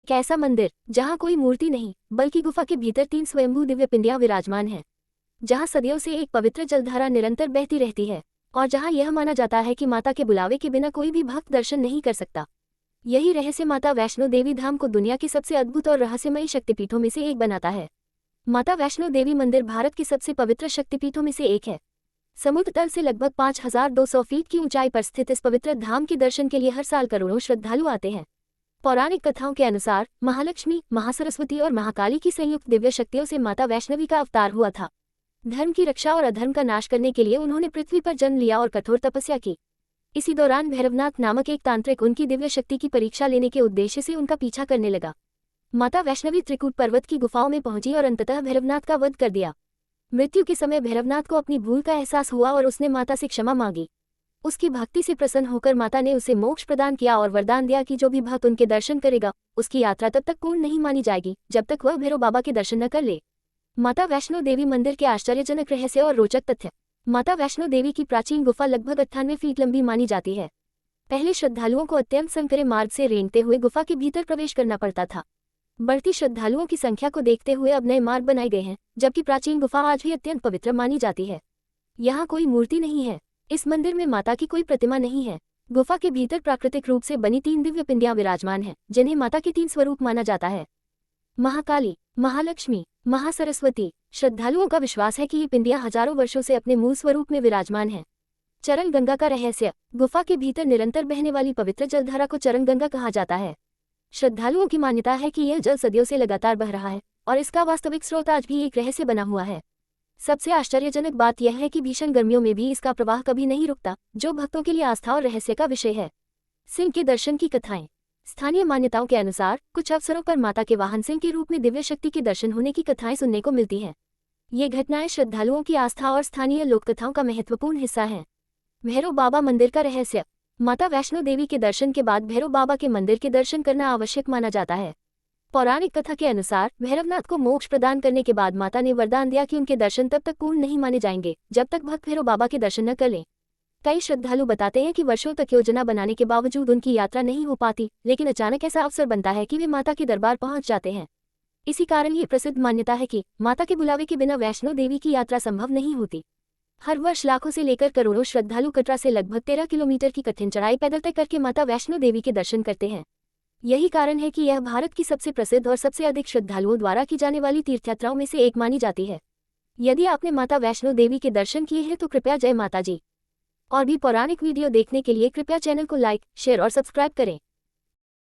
कैसा मंदिर, जहाँ कोई मूर्ति नहीं बल्कि गुफा के भीतर 3 स्वयंभू दिव्य पिंडियां विराजमान हैं, जहाँ सदियों से एक पवित्र जलधारा निरंतर बहती रहती है और जहाँ यह माना जाता है कि माता के बुलावे के बिना कोई भी भक्त दर्शन नहीं कर सकता। यही रहस्य माता वैष्णो देवी धाम को दुनिया की सबसे अद्भुत और रहस्यमयी शक्तिपीठों में से एक बनाता है। माता वैष्णो देवी मंदिर भारत के सबसे पवित्र शक्तिपीठों में से एक है। समुद्र तल से लगभग 5200 फीट की ऊंचाई पर स्थित इस पवित्र धाम के दर्शन के लिए हर साल करोड़ों श्रद्धालु आते हैं। पौराणिक कथाओं के अनुसार महालक्ष्मी, महासरस्वती और महाकाली की संयुक्त दिव्य शक्तियों से माता वैष्णवी का अवतार हुआ था। धर्म की रक्षा और अधर्म का नाश करने के लिए उन्होंने पृथ्वी पर जन्म लिया और कठोर तपस्या की। इसी दौरान भैरवनाथ नामक एक तांत्रिक उनकी दिव्य शक्ति की परीक्षा लेने के उद्देश्य से उनका पीछा करने लगा। माता वैष्णवी त्रिकूट पर्वत की गुफाओं में पहुंची और अंततः भैरवनाथ का वध कर दिया। मृत्यु के समय भैरवनाथ को अपनी भूल का एहसास हुआ और उसने माता से क्षमा मांगी। उसकी भक्ति से प्रसन्न होकर माता ने उसे मोक्ष प्रदान किया और वरदान दिया कि जो भी भक्त उनके दर्शन करेगा उसकी यात्रा तब तक पूर्ण नहीं मानी जाएगी जब तक वह भैरव बाबा के दर्शन न कर ले। माता वैष्णो देवी मंदिर के आश्चर्यजनक रहस्य और रोचक तथ्य। माता वैष्णो देवी की प्राचीन गुफा लगभग 98 फीट लंबी मानी जाती है। पहले श्रद्धालुओं को अत्यंत संकरे मार्ग से रेंगते हुए गुफा के भीतर प्रवेश करना पड़ता था। बढ़ती श्रद्धालुओं की संख्या को देखते हुए अब नए मार्ग बनाए गए हैं, जबकि प्राचीन गुफा आज भी अत्यंत पवित्र मानी जाती है। यहाँ कोई मूर्ति नहीं है। इस मंदिर में माता की कोई प्रतिमा नहीं है। गुफा के भीतर प्राकृतिक रूप से बनी 3 दिव्य पिंडियां विराजमान हैं, जिन्हें माता के 3 स्वरूप माना जाता है। महाकाली, महालक्ष्मी, महासरस्वती। श्रद्धालुओं का विश्वास है कि ये पिंडियां हजारों वर्षों से अपने मूल स्वरूप में विराजमान हैं। चरण गंगा का रहस्य। गुफा के भीतर निरंतर बहने वाली पवित्र जलधारा को चरण गंगा कहा जाता है। श्रद्धालुओं की मान्यता है कि यह जल सदियों से लगातार बह रहा है और इसका वास्तविक स्रोत आज भी एक रहस्य बना हुआ है। सबसे आश्चर्यजनक बात यह है कि भीषण गर्मियों में भी इसका प्रवाह कभी नहीं रुकता, जो भक्तों के लिए आस्था और रहस्य का विषय है। सिंह के दर्शन की कथाएं। स्थानीय मान्यताओं के अनुसार कुछ अवसरों पर माता के वाहन सिंह के रूप में दिव्य शक्ति के दर्शन होने की कथाएं सुनने को मिलती हैं। ये घटनाएं श्रद्धालुओं की आस्था और स्थानीय लोककथाओं का महत्वपूर्ण हिस्सा हैं। भैरव बाबा मंदिर का रहस्य। माता वैष्णो देवी के दर्शन के बाद भैरव बाबा के मंदिर के दर्शन करना आवश्यक माना जाता है। पौराणिक कथा के अनुसार भैरवनाथ को मोक्ष प्रदान करने के बाद माता ने वरदान दिया कि उनके दर्शन तब तक पूर्ण नहीं माने जाएंगे जब तक भक्त भैरव बाबा के दर्शन न कर लें। कई श्रद्धालु बताते हैं कि वर्षों तक योजना बनाने के बावजूद उनकी यात्रा नहीं हो पाती, लेकिन अचानक ऐसा अवसर बनता है कि वे माता के दरबार पहुंच जाते हैं। इसी कारण ये प्रसिद्ध मान्यता है कि माता के बुलावे के बिना वैष्णो देवी की यात्रा संभव नहीं होती। हर वर्ष लाखों से लेकर करोड़ों श्रद्धालु कटरा से लगभग 13 किलोमीटर की कठिन चढ़ाई पैदल तय करके माता वैष्णो देवी के दर्शन करते हैं। यही कारण है कि यह भारत की सबसे प्रसिद्ध और सबसे अधिक श्रद्धालुओं द्वारा की जाने वाली तीर्थयात्राओं में से एक मानी जाती है। यदि आपने माता वैष्णो देवी के दर्शन किए हैं तो कृपया जय माता जी। और भी पौराणिक वीडियो देखने के लिए कृपया चैनल को लाइक, शेयर और सब्सक्राइब करें।